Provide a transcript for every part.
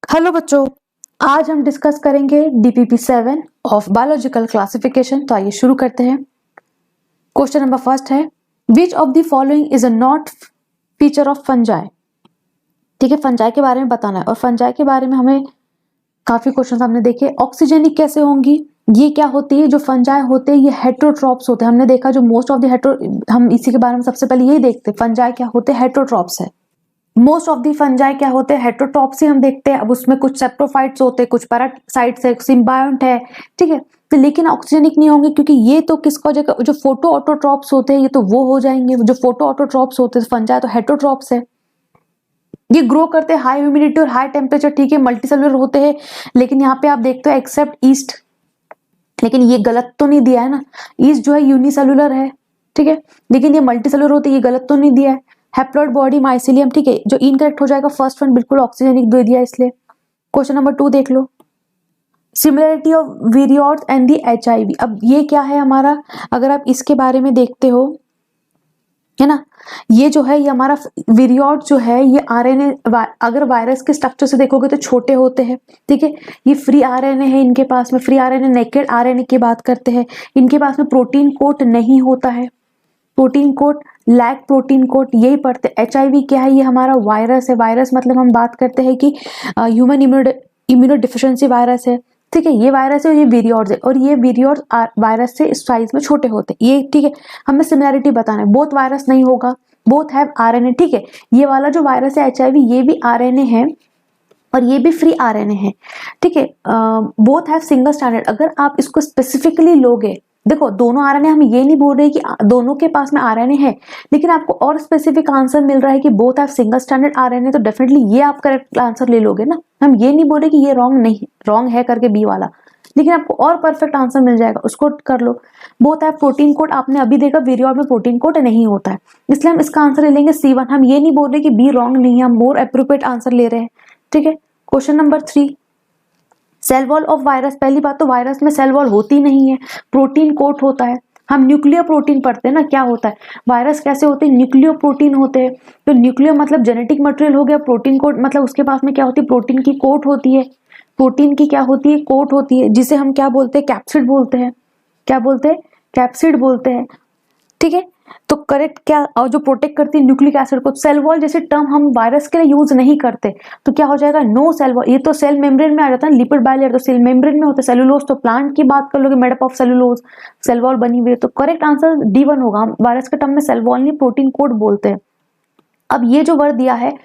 Hello बच्चों, आज हम डिस्कस करेंगे डीपीपी 7 ऑफ बायोलॉजिकल क्लासिफिकेशन। तो आइए शुरू करते हैं। क्वेश्चन नंबर फर्स्ट है, which of the following is a not feature of fungi. ठीक है, फंजाई के बारे में बताना है और फंजाई के बारे में हमें काफी क्वेश्चन हमने देखे। ऑक्सीजेनिक कैसे होंगी, ये क्या होती है, जो फंजाई होते हैं ये हेट्रोट्रॉप्स होते हैं। हमने देखा जो मोस्ट ऑफ द हम इसी के बारे में सबसे पहले यही देखते हैं, फंजाई क्या होते हैं, हेट्रोट्रॉप्स है। मोस्ट ऑफ दी फंजाई क्या होते हैं, हेट्रोट्रॉप्स ही हम देखते हैं। अब उसमें कुछ सेप्रोफाइट्स होते हैं, कुछ पैरासाइट्स है, सिम्बायोंट है। ठीक है, तो लेकिन ऑक्सीजनिक नहीं होंगे क्योंकि ये तो किसका जगह, जो फोटो ऑटोट्रॉप्स होते हैं ये तो वो हो जाएंगे। जो फोटो ऑटोट्रॉप्स होते हैं फंजाई तो हेट्रोट्रॉप्स है। ये ग्रो करते हैं हाई ह्यूमिडिटी और हाई टेम्परेचर। ठीक है, मल्टीसेलुलर होते हैं। लेकिन यहाँ पे आप देखते हो एक्सेप्ट ईस्ट, लेकिन ये गलत तो नहीं दिया है ना, ईस्ट जो है यूनिसेलुलर है। ठीक है, लेकिन ये मल्टीसेलुलर होते हैं, ये गलत तो नहीं दिया है। हैप्लॉइड बॉडी माइसिलियम, ठीक है, जो इनकरेक्ट हो जाएगा फर्स्ट वन बिल्कुल ऑक्सीजनिक दे दिया इसलिए। क्वेश्चन नंबर 2 देख लो, similarity of viroids and the HIV. अब ये क्या है हमारा, अगर आप इसके बारे में देखते हो है ना, ये जो है ये हमारा विरियोड जो है ये आरएनए, अगर वायरस के स्ट्रक्चर से देखोगे तो छोटे होते हैं। ठीक है, ये फ्री आरएनए है, इनके पास में फ्री आरएनए, नेकेड आरएनए की बात करते हैं। इनके पास में प्रोटीन कोट नहीं होता है, protein coat, lack protein coat, यही पढ़ते। एचआईवी क्या है, ये हमारा वायरस है। वायरस मतलब हम बात करते हैं कि ह्यूमन इम्यूनो डिफिशियंसी वायरस है। ठीक है, ये वायरस है और ये विरियोड्स है, और ये विरियोड्स वायरस से साइज में छोटे होते हैं ये। ठीक है, हमें सिमिलरिटी बताना है, बोथ वायरस नहीं होगा, बोथ हैव आरएनए। ठीक है, ये वाला जो वायरस है एचआईवी ये भी आरएनए है और ये भी फ्री आरएनए है। ठीक है, बोथ हैव सिंगल स्टैंडर्ड। अगर आप इसको स्पेसिफिकली लोगे, देखो दोनों आरएनए, हम ये नहीं बोल रहे कि दोनों के पास में आरएनए है, लेकिन आपको और स्पेसिफिक आंसर मिल रहा है कि both have single standard RNA, तो डेफिनेटली ये आप करेक्ट आंसर ले लोगे ना। हम ये नहीं बोल रहे कि ये रॉन्ग नहीं, रॉन्ग है करके बी वाला, लेकिन आपको और परफेक्ट आंसर मिल जाएगा, उसको कर लो। बोथ हैव प्रोटीन कोड, आपने अभी देखा विरियोड में प्रोटीन कोड नहीं होता है, इसलिए हम इसका आंसर ले लेंगे C1। हम ये नहीं बोल रहे कि बी रॉन्ग नहीं है, हम मोर अप्रोप्रिएट आंसर ले रहे हैं। ठीक है, question number 3, cell wall of virus. पहली बात तो वायरस में सेल वॉल होती नहीं है, प्रोटीन कोट होता है। हम न्यूक्लियर प्रोटीन पढ़ते हैं ना, क्या होता है वायरस कैसे होते हैं, न्यूक्लियो प्रोटीन होते हैं। तो न्यूक्लियो मतलब जेनेटिक मटेरियल हो गया, प्रोटीन कोट मतलब उसके पास में क्या होती है, प्रोटीन की कोट होती है। प्रोटीन की क्या होती है, कोट होती है, जिसे हम क्या बोलते हैं, कैप्सिड बोलते हैं। क्या बोलते हैं, कैप्सिड बोलते हैं। ठीक है, तो करेक्ट क्या, और जो प्रोटेक्ट करती है न्यूक्लिक एसिड को। सेल वॉल जैसे टर्म हम वायरस के लिए यूज नहीं करते, तो क्या हो जाएगा, नो सेल वॉल। ये तो सेल मेम्ब्रेन में आ जाता है, लिपिड बाइलेयर तो सेल मेम्ब्रेन में होता है। सेलुलोज तो प्लांट की बात कर लोगे, made up of cellulose, cell wall बनी हुई है, तो करेक्ट आंसर D1 होगा। हम वायरस के टर्म में सेल वॉल नहीं, प्रोटीन कोड बोलते हैं। अब ये जो वर्ड दिया है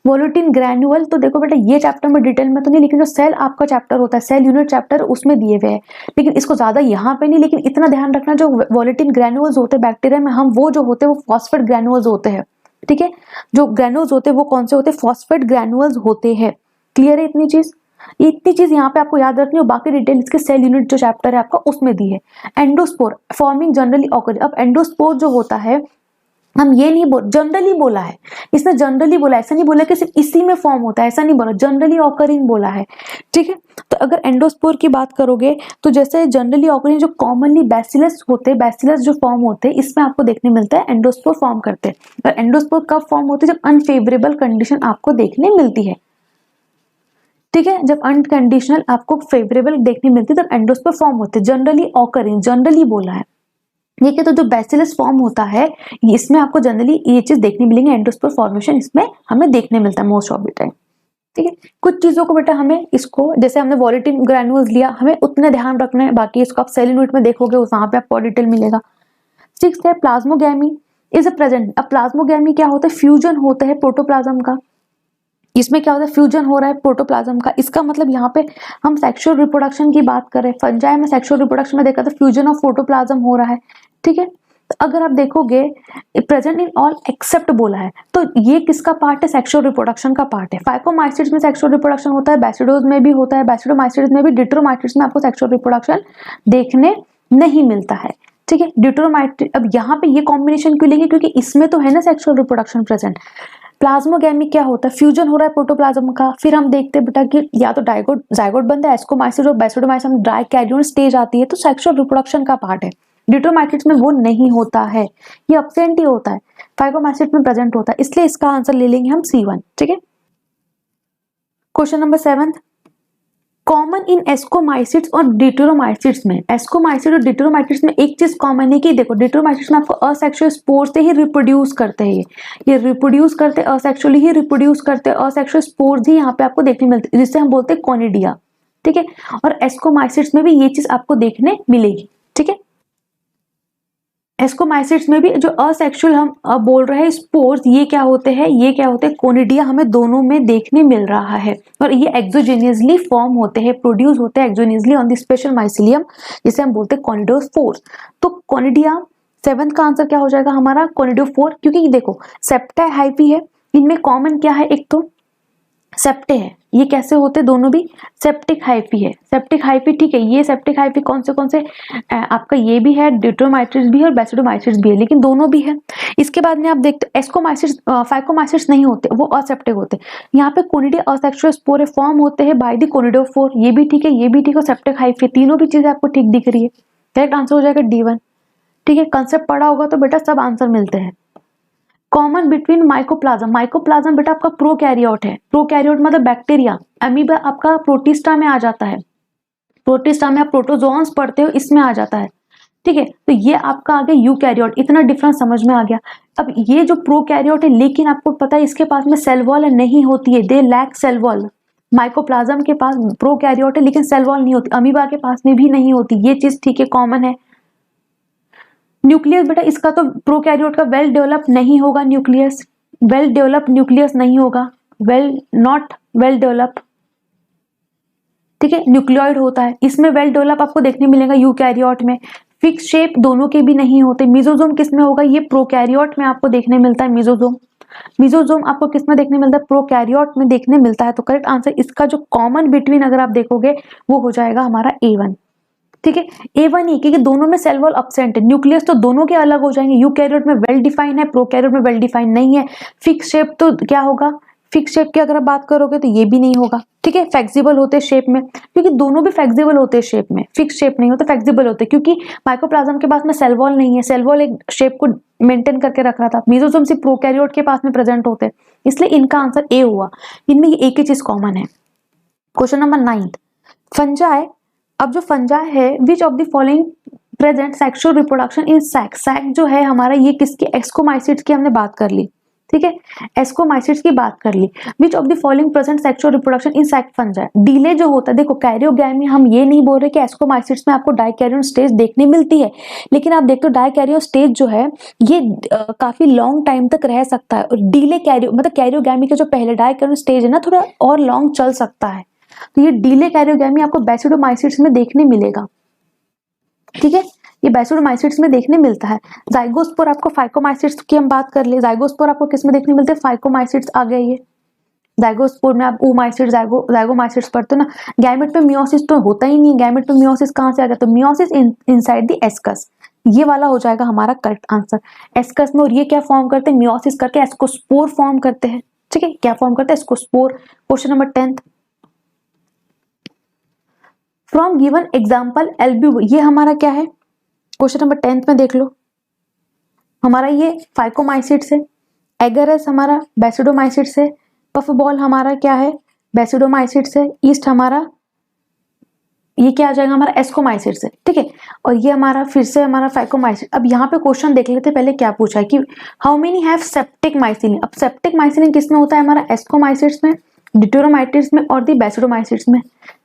वोलेटिन ग्रैन्युअल, तो देखो बेटा ये चैप्टर में डिटेल में तो नहीं, लेकिन जो सेल आपका चैप्टर होता है, सेल यूनिट चैप्टर, उसमें दिए हुए हैं, लेकिन इसको ज्यादा यहाँ पे नहीं। लेकिन इतना ध्यान रखना, जो वोलेटिन ग्रैन्युअल्स होते हैं बैक्टीरिया में, हम वो जो होते हैं वो फॉस्फेट ग्रैन्युअल्स होते हैं। ठीक है, जो ग्रैन्युल्स होते हैं वो कौन से होते हैं, फॉस्फेट ग्रैन्युअल्स होते हैं। क्लियर है इतनी चीज, इतनी चीज यहाँ पे आपको याद रखनी है। बाकी डिटेल इसके सेल यूनिट जो चैप्टर है आपका उसमें दी है। Endospore forming generally occur. अब एंडोस्पोर जो होता है, हम ये नहीं बोल, जनरली बोला है इसने, जनरली बोला, ऐसा नहीं बोला कि सिर्फ इसी में फॉर्म होता है, ऐसा नहीं बोला, जनरली ऑकरिंग बोला है। ठीक है, तो अगर एंडोस्पोर की बात करोगे तो जैसे जनरली ऑकरिंग, जो कॉमनली बैसिलस होते हैं, बैसिलस जो फॉर्म होते हैं इसमें आपको देखने मिलता है, एंडोस्पोर फॉर्म करते हैं। और एंडोस्पोर कब फॉर्म होते हैं, जब अनफेवरेबल कंडीशन आपको देखने मिलती है। ठीक है, जब अनकंडीशनल आपको फेवरेबल देखने मिलती है तब एंडोस्पोर फॉर्म होते हैं। जनरली ऑकरिंग, जनरली बोला है। ठीक है, तो जो बैसिलस फॉर्म होता है इसमें आपको जनरली ये चीज देखने मिलेंगे, एंडोस्पोर फॉर्मेशन इसमें हमें देखने मिलता है मोस्ट ऑफ द टाइम। ठीक है, कुछ चीजों को बेटा हमें इसको, जैसे हमने वोलेटिन ग्रैन्युल्स लिया, हमें उतना ध्यान रखना है, बाकी इसको आप सेल यूनिट में देखोगे वहां पे आपको डिटेल मिलेगा। 6 है प्लाज्मोगैमी इज अ प्रेजेंट। अब प्लाज्मोगैमी क्या होता है, फ्यूजन होता है प्रोटोप्लाज्म का। इसमें क्या होता है, फ्यूजन हो रहा है प्रोटोप्लाज्म का। इसका मतलब यहाँ पे हम सेक्सुअल रिप्रोडक्शन की बात करें, फंजाई में सेक्सुअल रिप्रोडक्शन में देखा तो फ्यूजन ऑफ प्रोटोप्लाज्म हो रहा है। ठीक है, तो अगर आप देखोगे प्रेजेंट इन ऑल एक्सेप्ट बोला है, तो ये किसका पार्ट है, सेक्सुअल रिप्रोडक्शन का पार्ट है। फाइकोमाइसिट्स में सेक्सुअल रिप्रोडक्शन होता है, बैसिडोज में भी होता है, बैसिडोमाइसिट्स में भी, डिट्रोमाइसिट्स में आपको सेक्सुअल रिप्रोडक्शन देखने नहीं मिलता है। ठीक है, डिट्रोमाइसिट, अब यहाँ पे ये कॉम्बिनेशन क्यों लेंगे, क्योंकि इसमें तो है ना सेक्सुअल रिप्रोडक्शन प्रेजेंट। प्लाज्मोगैमी क्या होता है, फ्यूजन हो रहा है प्रोटोप्लाज्म का। फिर हम देखते हैं बेटा कि या तो डाइगोट जाइगोट बनता है, एस्कोमाइसिस और बैसिडोमाइसिस में डाइकैरियोन स्टेज आती है, तो सेक्सुअल रिप्रोडक्शन का पार्ट है। डिट्रोमाइसिट्स में वो नहीं होता है, ये एब्सेंट ही होता है, फाइकोमाइसिट्स में प्रेजेंट होता है, इसलिए इसका आंसर ले लेंगे हम C1। ठीक है, question number 7, common in ascomycetes और डिटेरोमाइसिट्स में, एस्कोमाइसिट और डिटेरोमाइसिट्स में एक चीज कॉमन है कि देखो डिटेरोमाइसिट्स में आपको असेक्सुअल स्पोर से ही रिप्रोड्यूस करते हैं, ये रिप्रोड्यूस करते हैं, असेक्सुअली ही रिप्रोड्यूस करते हैं, असेक्सुअल स्पोर्स ही यहाँ पे आपको देखने मिलते हैं, जिससे हम बोलते हैं कोनिडिया, ठीक है। और एस्कोमाइसिट्स में भी ये चीज आपको देखने मिलेगी, ठीक है। एस्कोमाइसिट्स में भी जो असेक्सुअल हम बोल रहे हैं स्पोर्स, ये क्या होते हैं, ये क्या होते हैं, कोनिडिया हमें दोनों में देखने मिल रहा है। और ये एक्सोजेनियसली फॉर्म होते हैं, प्रोड्यूस होते हैं एक्सोजेनियसली ऑन द स्पेशल माइसिलियम, जिसे हम बोलते हैं कोनिडोस्पोर्स। तो कोनिडिया 7th का आंसर क्या हो जाएगा हमारा, कोनिडोफोर। क्योंकि देखो सेप्टाई हाइफी है, इनमें कॉमन क्या है, एक तो सेप्टे है, ये कैसे होते दोनों भी, सेप्टिक हाइफी है, सेप्टिक हाइफी, ठीक है। ये सेप्टिक हाइफी कौन से आपका ये भी है, डिट्रोमाइसिट्स भी है और बेसिडोमाइसिट्स भी है, लेकिन दोनों भी है। इसके बाद में आप देखते एस्कोमाइसिट्स फाइकोमाइसिट्स नहीं होते, वो असेप्टिक होते। यहाँ पे कोनिडिया असेक्सुअल स्पोर फॉर्म होते हैं बाय द कोनिडोफोर, ये भी ठीक है, ये भी ठीक है, सेप्टिक हाइफी, तीनों भी चीजें आपको ठीक दिख रही है। करेक्ट आंसर हो जाएगा D1, ठीक है। कंसेप्ट पढ़ा होगा तो बेटा सब आंसर मिलते हैं। कॉमन बिटवीन माइकोप्लाज्म, माइकोप्लाज्म बेटा आपका प्रोकैरियोट है, प्रोकैरियोट मतलब बैक्टीरिया, अमीबा आपका प्रोटिस्टा में आ जाता है, प्रोटिस्टा में आप प्रोटोजोन्स पढ़ते हो, इसमें आ जाता है, ठीक है। तो ये आपका आ गया यूकैरियोट, इतना डिफरेंस समझ में आ गया। अब ये जो प्रोकैरियोट है, लेकिन आपको पता है इसके पास में सेल वॉल नहीं होती है, they lack cell wall. Mycoplasma के पास प्रोकैरियोट है लेकिन सेल वॉल नहीं होती, अमीबा के पास में भी नहीं होती, ये चीज ठीक है, कॉमन है। न्यूक्लियस बेटा इसका तो प्रोकैरियोट का वेल डेवलप नहीं होगा, न्यूक्लियस वेल डेवलप न्यूक्लियस नहीं होगा, नॉट वेल डेवलप, ठीक है। न्यूक्लियोइड होता है, इसमें वेल डेवलप आपको देखने मिलेगा यूकैरियोट में। फिक्स शेप दोनों के भी नहीं होते। मिजोजोम किसमें होगा, ये प्रोकैरियोट में आपको देखने मिलता है, मिजोजोम, मिजोजोम आपको किसमें देखने मिलता है, प्रोकैरियोट में देखने मिलता है। तो करेक्ट आंसर इसका जो कॉमन बिटवीन अगर आप देखोगे वो हो जाएगा हमारा A1, ठीक है। A1 ही, क्योंकि दोनों में सेल वॉल एब्सेंट है, न्यूक्लियस तो दोनों के अलग हो जाएंगे, यूकैरियोट में वेल डिफाइन है, प्रोकैरियोट में वेल डिफाइन नहीं है। फिक्स शेप तो क्या होगा, फिक्स शेप की अगर बात करोगे तो ये भी नहीं होगा, ठीक है। फ्लेक्सिबल होते हैं शेप में, क्योंकि दोनों भी फ्लेक्सिबल होते हैं शेप में, फिक्स शेप नहीं होते, फ्लेक्सिबल होते, क्योंकि माइकोप्लाज्म के पास में सेल वॉल नहीं है, सेल वॉल एक शेप को मेंटेन करके रख रहा था। मेसोसोम सिर्फ प्रोकैरियोट के पास में प्रेजेंट होते हैं, इसलिए इनका आंसर ए हुआ। इनमें ये एक ही चीज कॉमन है। Question number 9, fungi. अब जो फंजाई है, which of the following present sexual reproduction in sac, sac जो है हमारा ये किसकी, एस्कोमाइसिट्स की हमने बात कर ली, ठीक है, एस्कोमाइसिट्स की बात कर ली। Which of the following present sexual reproduction in sac fungi, डिले जो होता है, देखो कैरियोगैमी हम ये नहीं बोल रहे कि एस्कोमाइसिट्स में आपको डाइकैरियोन स्टेज देखने मिलती है, लेकिन आप देखते हो डाइकैरियोन स्टेज जो है ये काफी लॉन्ग टाइम तक रह सकता है, और डिले कैरियो मतलब कैरियोगैमी का जो पहले डाइकैरियोन स्टेज है ना, थोड़ा और लॉन्ग चल सकता है। तो ये डिले कैरियोगैमी आपको बेसिडोमाइसिट्स में देखने मिलेगा, ठीक है, ये बेसिडोमाइसिट्स में देखने मिलता है। जाइगोस्पोर आपको फाइकोमाइसिट्स की हम बात कर ले, जाइगोस्पोर आपको किस में देखने मिलते हैं, फाइकोमाइसिट्स आ गए ये। जाइगोस्पोर में आप ooमाइसिट्स जाइगोमाइसिट्स पढ़ते हो ना। गैमेट पे मियोसिस तो होता ही नहीं, गैमेट पे मियोसिस कहां से आ गया, तो मियोसिस इनसाइड द एस्कस, ये वाला हो जाएगा हमारा करेक्ट आंसर, एस्कस में। और ये क्या फॉर्म करते हैं, मियोसिस करके एस्कोस्पोर फॉर्म करते हैं, ठीक है, क्या फॉर्म करते हैं, ascospore. Question number 10, from given example एल्ब्यूब, ये हमारा क्या है, क्वेश्चन नंबर 10 में देख लो, हमारा ये फाइकोमाइसिट्स है, एगरस हमारा बेसिडोमाइसिट्स है, पफबॉल हमारा क्या है, बेसिडोमाइसिट्स है, ईस्ट हमारा ये क्या आ जाएगा हमारा एस्कोमाइसिट्स है, ठीक है। और ये हमारा फिर से हमारा फाइकोमाइसिट। अब यहाँ पे क्वेश्चन देख लेते पहले क्या पूछा है कि हाउ मेनी हैव सेप्टिक माइसिलिन। अब सेप्टिक माइसिलिन किस में होता है, हमारा एस्कोमाइसिट्स में, डिटेरोमाइसिट्स में और दी बेसिडोमाइसिट्स में,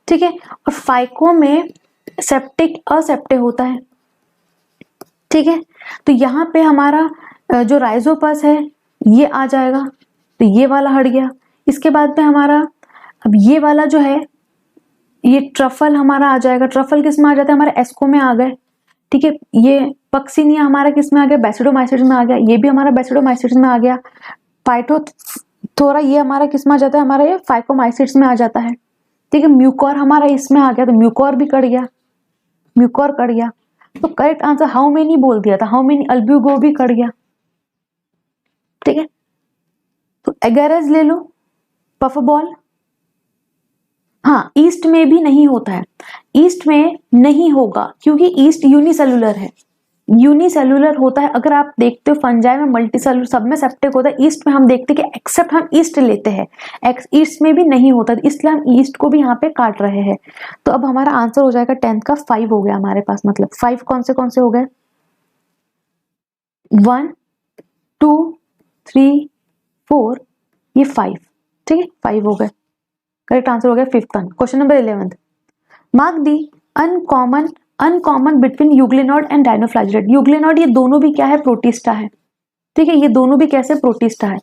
ठीक है। और फाइको में सेप्टिक असेप्टे होता है, ठीक है। तो यहाँ पे हमारा जो राइजोपस है ये आ जाएगा, तो ये वाला हट गया। इसके बाद में हमारा अब ये वाला जो है ये ट्रफल हमारा आ जाएगा, ट्रफल किस में आ जाता है, हमारे एस्को में आ गए, ठीक है। ये पक्सिनिया हमारा किस में आ गया, बेसिडोमाइसिट्स में आ गया, ये भी हमारा बेसिडोमाइसिट्स में आ गया। फाइटोथोरा ये हमारा किस में आ जाता है, हमारा ये फाइकोमाइसिट्स में आ जाता है, ठीक है। म्यूकोर हमारा इसमें आ गया, तो म्यूकोर भी कट गया, म्यूकोर कट गया। तो करेक्ट आंसर हाउ मेनी बोल दिया था, हाउ मेनी अल्ब्यूगो भी कट गया, ठीक है। तो एगेरस ले लो, पफबॉल, हाँ ईस्ट में भी नहीं होता है, ईस्ट में नहीं होगा क्योंकि ईस्ट यूनिसेलुलर है, यूनिसेल्युलर होता है। अगर आप देखते हो फंजाई में मल्टीसेल्युलर, सब में सेप्टिक होता है। ईस्ट में हम देखते हैं कि एक्सेप्ट हम ईस्ट लेते हैं, ईस्ट में भी नहीं होता, इसलिए हम ईस्ट को भी यहाँ पे काट रहे हैं। तो अब हमारा आंसर हो जाएगा 10th का 5 हो गया हमारे पास। मतलब 5 कौन से हो गए? 1 2 3 4, ये 5, ठीक है 5 हो गए। करेक्ट आंसर हो गया 5th one. Question number 11, mark the uncommon between euglenoid and dinoflagellate. Euglenoid ये दोनों भी क्या है? प्रोटिस्टा है, ठीक है, ये दोनों भी कैसे? प्रोटिस्टा है।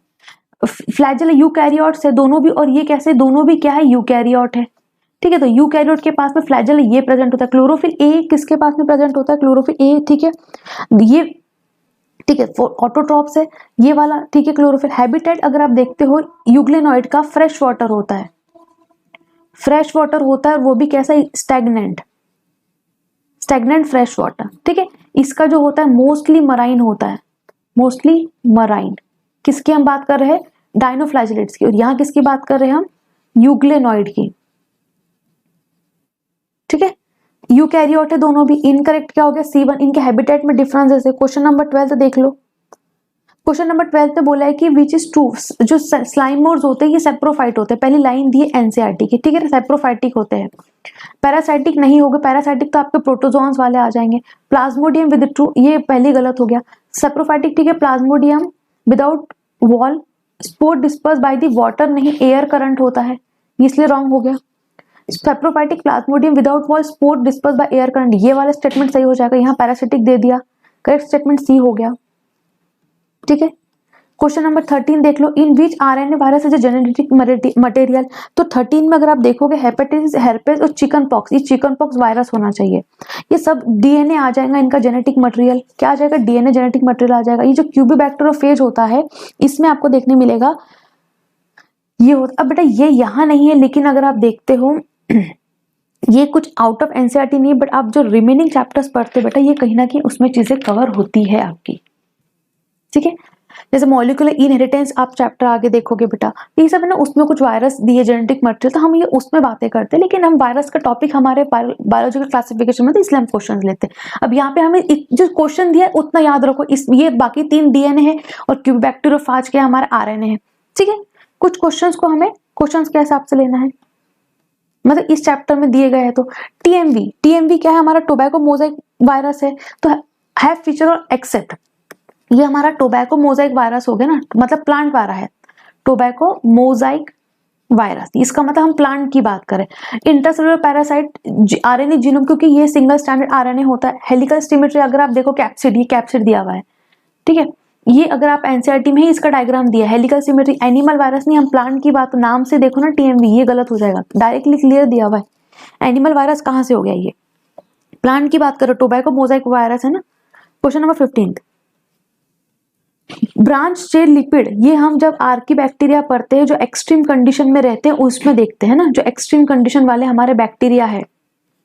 फ्लैजेला यूकैरियोट से दोनों भी, और ये कैसे? दोनों भी क्या है? यूकैरियोट है, ठीक है। तो यूकैरियोट के पास में फ्लैजेला ये प्रेजेंट होता है। क्लोरोफिल ए किसके पास में प्रेजेंट होता है? क्लोरोफिल ए, ठीक है, ये ठीक है ऑटोट्रॉप्स है ये वाला, ठीक है। क्लोरोफिल हैबिटेट अगर आप देखते हो यूग्लिनॉइड का फ्रेश वाटर होता है, फ्रेश वाटर होता है, वो भी कैसा? स्टैग्नेंट फ्रेश वाटर, ठीक है। इसका जो होता है मोस्टली मराइन होता है, मोस्टली मराइन। किसकी हम बात कर रहे हैं? डायनोफ्लैजिलेट्स की। और यहां किसकी बात कर रहे हैं हम? यूग्लिनॉइड की, ठीक है। यूकैरियोट है दोनों भी। इनकरेक्ट क्या हो गया? C1। इनके हैबिटेट में डिफरेंस है। क्वेश्चन नंबर 12 देख लो। क्वेश्चन नंबर 12 पे बोला है कि विच इज ट्रू, जो स्लाइमोर्स होते हैं ये सेप्रोफाइट होते हैं। पहली लाइन दी है एनसीईआरटी की, ठीक है, सेप्रोफाइटिक होते हैं, पैरासाइटिक नहीं होगा। पैरासाइटिक तो आपके प्रोटोजोन्स वाले आ जाएंगे। प्लाज्मोडियम विद ट्रू, ये पहले गलत हो गया। सेप्रोफाइटिक, ठीक है, Plasmodium without wall, spore disperse by the water, नहीं एयर करंट होता है, इसलिए रॉन्ग हो गया। Saprophytic Plasmodium without wall, spore disperse by air current, ये वाला स्टेटमेंट सही हो जाएगा। यहाँ पैरासिटिक दे दिया, करेक्ट स्टेटमेंट सी हो गया, ठीक है। क्वेश्चन नंबर 13 देख लो। In which RNA virus is genetic material. तो 13 में अगर आप देखोगे हेपेटाइटिस, हेर्पेस और चिकन पॉक्स, ये चिकन पॉक्स वायरस होना चाहिए। ये सब डीएनए आ जाएगा, इनका जेनेटिक मटेरियल क्या आ जाएगा? डीएनए जेनेटिक मटेरियल आ जाएगा। ये जो क्यूबिबैक्टेरियोफेज होता है इसमें आपको देखने मिलेगा ये होता। अब बेटा ये यहाँ नहीं है, लेकिन अगर आप देखते हो ये कुछ आउट ऑफ एनसीईआरटी नहीं है, बट आप जो रिमेनिंग चैप्टर्स पढ़ते बेटा ये कहीं ना कहीं उसमें चीजें कवर होती है आपकी, ठीक है। जैसे मॉलिक्यूलर इनहेरिटेंस आप चैप्टर आगे देखोगे बेटा, ये सब है ना, उसमें कुछ वायरस दिए जेनेटिक मटेरियल, तो हम ये उसमें बातें करते हैं, लेकिन हम वायरस का टॉपिक हमारे बायोलॉजिकल क्लासिफिकेशन में, तो इसलिए हम क्वेश्चन लेते हैं। अब यहाँ पे हमें जो क्वेश्चन दिया है उतना याद रखो। इस ये बाकी 3 डीएनए है और क्यूबिबैक्टेरियोफेज के हमारा आरएनए है, ठीक है। कुछ क्वेश्चंस को हमें क्वेश्चंस के हिसाब से लेना है, मतलब इस चैप्टर में दिए गए हैं। तो टीएमवी क्या है? हमारा टोबैको मोजाइक वायरस है। तो हैव फीचर और एक्सेप्ट, ये हमारा टोबैको मोजाइक वायरस हो गया ना, मतलब प्लांट वाला है टोबैको मोजाइक वायरस, इसका मतलब हम प्लांट की बात करें। इंटरसेलुलर पैरासाइट आरएनए जीनोम, क्योंकि ये सिंगल स्टैंडर्ड आरएनए होता है। हेलिकल सिमेट्री अगर आप देखो कैप्सिड, ये कैप्सिड दिया हुआ है, ठीक है। ये अगर आप एनसीईआरटी में ही इसका डायग्राम दिया है, हेलिकल सिमेट्री, एनिमल वायरस नहीं, हम प्लांट की बात, नाम से देखो ना टीएमवी, ये गलत हो जाएगा, डायरेक्टली क्लियर दिया हुआ है। एनिमल वायरस कहां से हो गया? ये प्लांट की बात करो, टोबैको मोजाइक वायरस है ना। Question number 15, branch chain lipid, ये हम जब आर्की बैक्टीरिया पढ़ते हैं जो एक्सट्रीम कंडीशन में रहते हैं उसमें देखते हैं ना, जो एक्सट्रीम कंडीशन वाले हमारे बैक्टीरिया है,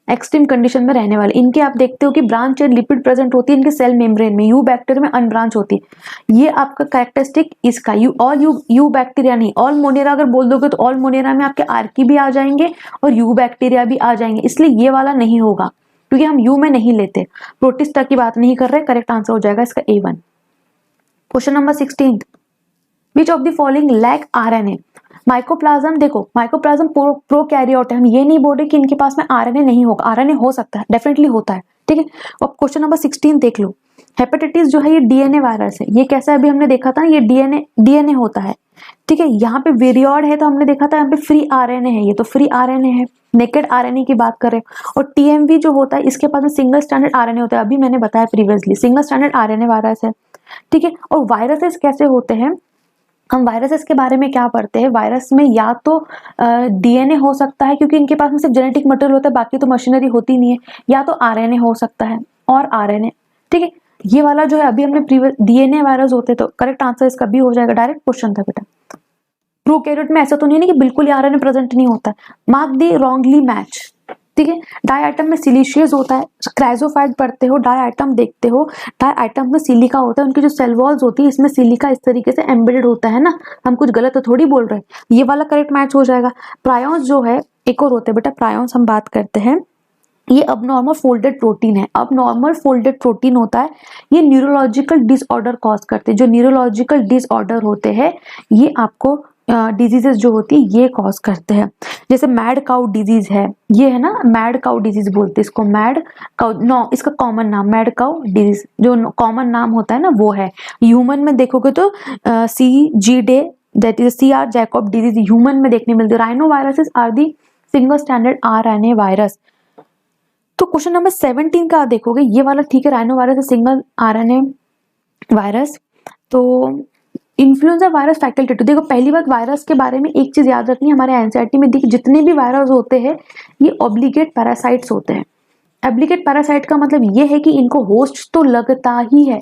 एक्सट्रीम कंडीशन में रहने वाले, इनके आप देखते हो कि ब्रांच चेन लिपिड प्रेजेंट होती है इनके सेल मेम्ब्रेन में। यू बैक्टीरिया में अनब्रांच होती है, ये आपका कैरेक्टरिस्टिक इसका। यू बैक्टीरिया नहीं, ऑल मोनेरा अगर बोल दोगे तो ऑल मोनेरा में आपके आर्की भी आ जाएंगे और यू बैक्टीरिया भी आ जाएंगे, इसलिए ये वाला नहीं होगा क्योंकि हम यू में नहीं लेते, प्रोटिस्टा की बात नहीं कर रहे। करेक्ट आंसर हो जाएगा इसका A1। Question number 16, which of the following lack RNA. Mycoplasma, देखो माइकोप्लाज्म प्रोकैरियोट है, हम ये नहीं बोल रहे कि इनके पास में आरएनए नहीं होगा, आरएनए हो सकता है, डेफिनेटली होता है, ठीक है। अब क्वेश्चन नंबर 16 देख लो। हेपेटाइटिस जो है ये डीएनए वायरस है, ये कैसा अभी हमने देखा था, ये डीएनए होता है, ठीक है। यहाँ पे वेरियोड है तो हमने देखा था यहाँ पे फ्री आरएनए है, ये तो फ्री आरएनए है, नेकेड आरएनए की बात करें। और टीएमवी जो होता है इसके पास में सिंगल स्टैंडर्ड आरएनए होता है, अभी मैंने बताया previously, single standard RNA virus है, ठीक है। और वायरसेस कैसे होते हैं, हम वायरसेस के बारे में क्या पढ़ते हैं, वायरस में या तो डीएनए हो सकता है क्योंकि इनके पास में सिर्फ जेनेटिक मटेरियल होता है, बाकी तो मशीनरी होती नहीं है, या तो आरएनए हो सकता है और आरएनए, ठीक है। ये वाला जो है अभी हमने प्रीवियस डीएनए वायरस होते, तो करेक्ट आंसर इसका भी हो जाएगा, डायरेक्ट क्वेश्चन था बेटा। प्रोकैरियोट में ऐसा तो नहीं है कि बिल्कुल आरएनए प्रेजेंट नहीं होता है। मार्क दी रॉन्गली मैच, ठीक है। डाई आइटम में सिलिशियस होता है, क्राइजोफाइट पढ़ते हो, डाई आइटम देखते हो, डाई आइटम में सिलिका होता है, उनकी जो सेल वॉल्स होती है इसमें सिलिका इस तरीके से एम्बेडेड होता है ना, हम कुछ गलत तो थोड़ी बोल रहे हैं, ये वाला करेक्ट मैच हो जाएगा। प्रायोन्स जो है एक और होते हैं बेटा, प्रायोन्स हम बात करते हैं, ये अबनॉर्मल फोल्डेड प्रोटीन है। अबनॉर्मल फोल्डेड प्रोटीन होता है, ये न्यूरोलॉजिकल डिसऑर्डर कॉज करते हैं। जो न्यूरोलॉजिकल डिसऑर्डर होते हैं ये आपको डिजीजेस जो होती है ये कॉज करते हैं। जैसे मैड काउ डिजीज है, ये है ना, मैड काउ डिजीज बोलते हैं इसको, मैड काउ नो, इसका कॉमन नाम मैड काउ डिजीज, जो कॉमन नाम होता है ना वो है। ह्यूमन में देखोगे तो C J D, that is C R Jacob disease human में देखने मिलती है। Rhino viruses are the single standard RNA virus. तो क्वेश्चन नंबर 17 का आप देखोगे, ये वाला ठीक है, rhino virus single RNA virus. तो इन्फ्लुएंजा वायरस फैकल्टेटिव, देखो पहली बात वायरस के बारे में एक चीज याद रखनी है, हमारे एनसीईआरटी में देखिए जितने भी वायरस होते हैं ये ऑब्लिगेट पैरासाइट्स होते हैं। ऑब्लिगेट पैरासाइट का मतलब ये है कि इनको होस्ट तो लगता ही है,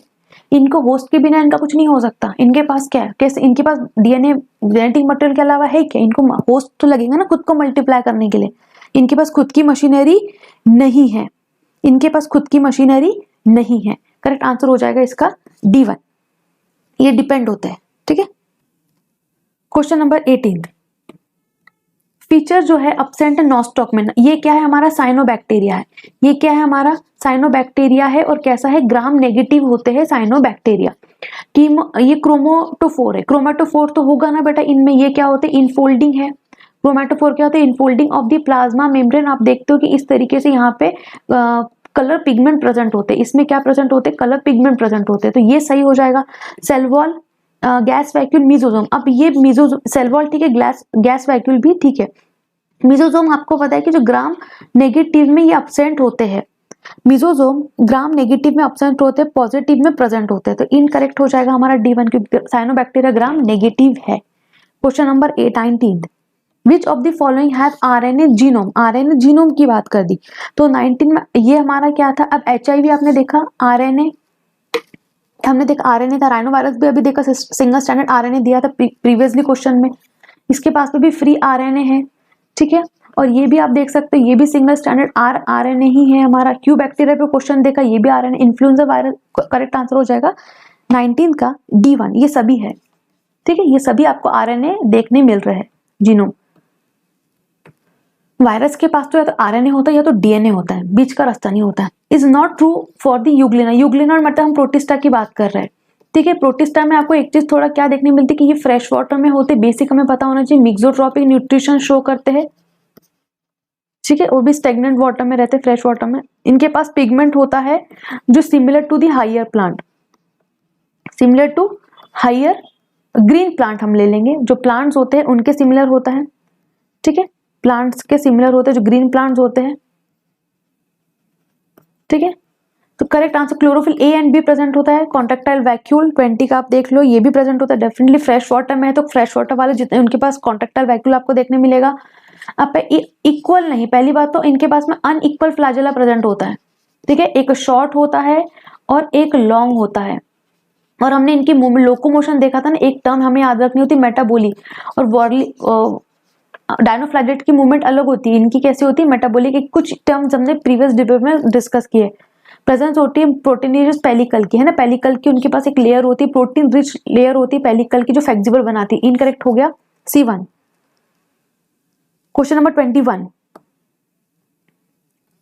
इनको होस्ट के बिना इनका कुछ नहीं हो सकता। इनके पास क्या है, कैसे इनके पास DNA जेनेटिक मटेरियल के अलावा है क्या, इनको होस्ट तो लगेगा ना खुद को मल्टीप्लाई करने के लिए। इनके पास खुद की मशीनरी नहीं है, इनके पास खुद की मशीनरी नहीं है। करेक्ट आंसर हो जाएगा इसका D1, ये डिपेंड होता है। ठीक है, क्वेश्चन नंबर 18, फीचर जो है अब्सेंट नॉस्टॉक में, ये क्या है हमारा साइनोबैक्टीरिया है। ये क्या है हमारा साइनोबैक्टीरिया है, और कैसा है ग्राम नेगेटिव होते हैं साइनोबैक्टीरिया। कि ये क्रोमेटोफोर है, क्रोमेटोफोर तो होगा ना बेटा इनमें। ये क्या होते हैं इनफोल्डिंग है, क्रोमेटोफोर क्या होते हैं infolding of the plasma membrane. आप देखते हो कि इस तरीके से यहाँ पे कलर पिगमेंट प्रेजेंट होते हैं, इसमें क्या प्रेजेंट होते हैं कलर पिगमेंट प्रेजेंट होते हैं, तो ये सही हो जाएगा। सेल वॉल गैस वैक्यूल मिजोजोम, अब ये मिजोजोम सेल वॉल ठीक है, गैस वैक्यूल भी ठीक है। मिजोजोम आपको पता है कि जो ग्राम नेगेटिव में ये अब्सेंट होते हैं, मिजोजोम ग्राम नेगेटिव में अब्सेंट होते हैं, पॉजिटिव में प्रेजेंट होते हैं, तो इनकरेक्ट हो जाएगा हमारा D1 क्योंकि साइनोबैक्टीरिया ग्राम नेगेटिव है। Question number 19, which of the following have RNA genome, RNA genome की बात कर दी तो 19 में ये हमारा क्या था। अब HIV आपने देखा RNA, हमने देखा RNA था, राइनो वायरस भी अभी देखा सिंगल स्टैंडर्ड RNA दिया था प्रीवियसली क्वेश्चन में, इसके पास में भी फ्री RNA है। ठीक है, और ये भी आप देख सकते हो ये भी सिंगल स्टैंडर्ड RNA ही है हमारा। क्यू बैक्टीरिया पे क्वेश्चन देखा, ये भी RNA। Influenza virus correct answer हो जाएगा 19 का D1, ये सभी है। ठीक है, ये सभी आपको RNA देखने मिल रहे हैं जीनोम। वायरस के पास तो या तो RNA होता है या तो DNA होता है, बीच का रास्ता नहीं होता है। Is not true for the Euglena, Euglena मतलब हम प्रोटिस्टा की बात कर रहे हैं। ठीक है, प्रोटिस्टा में आपको एक चीज थोड़ा क्या देखने मिलती है कि ये फ्रेश वाटर में होते, बेसिक हमें पता होना चाहिए, मिक्सोट्रॉपिक न्यूट्रिशन शो करते हैं। ठीक है, वो भी स्टेगनेंट वाटर में रहते, फ्रेश वाटर में। इनके पास पिगमेंट होता है जो similar to the higher plant, similar to higher green plant हम ले लेंगे, जो प्लांट्स होते हैं उनके सिमिलर होता है। ठीक है, प्लांट्स के सिमिलर होते हैं जो ग्रीन प्लांट्स होते हैं। ठीक है, तो correct answer chlorophyll A and B present होता है। कॉन्ट्रेक्टाइल वैक्यूल 20 का आप देख लो, ये भी प्रेजेंट होता है डेफिनेटली। फ्रेश वाटर में है तो फ्रेश वाटर वाले जितने उनके पास कॉन्ट्रेक्टाइल वैक्यूल आपको देखने मिलेगा। अब इक्वल नहीं, पहली बात तो इनके पास में अनइक्वल फ्लैजेला प्रेजेंट होता है। ठीक है, एक शॉर्ट होता है और एक लॉन्ग होता है। और हमने इनकी लोकोमोशन देखा था ना, एक टर्म हमें याद रखनी होती मेटाबोली और वॉर्ली। डायनोफ्लैजेलेट की मूवमेंट अलग होती है, इनकी कैसी होती है मेटाबोलिक। कुछ टर्म्स हमने प्रीवियस डिबेट में डिस्कस किए। प्रेजेंस होती है प्रोटीनेरियस पेलिकल की, है ना, पेलिकल की उनके पास एक लेयर होती है, प्रोटीन रिच लेयर होती है पेलिकल की जो फ्लेक्सिबल बनाती है। इनकरेक्ट हो गया C1। Question number 21,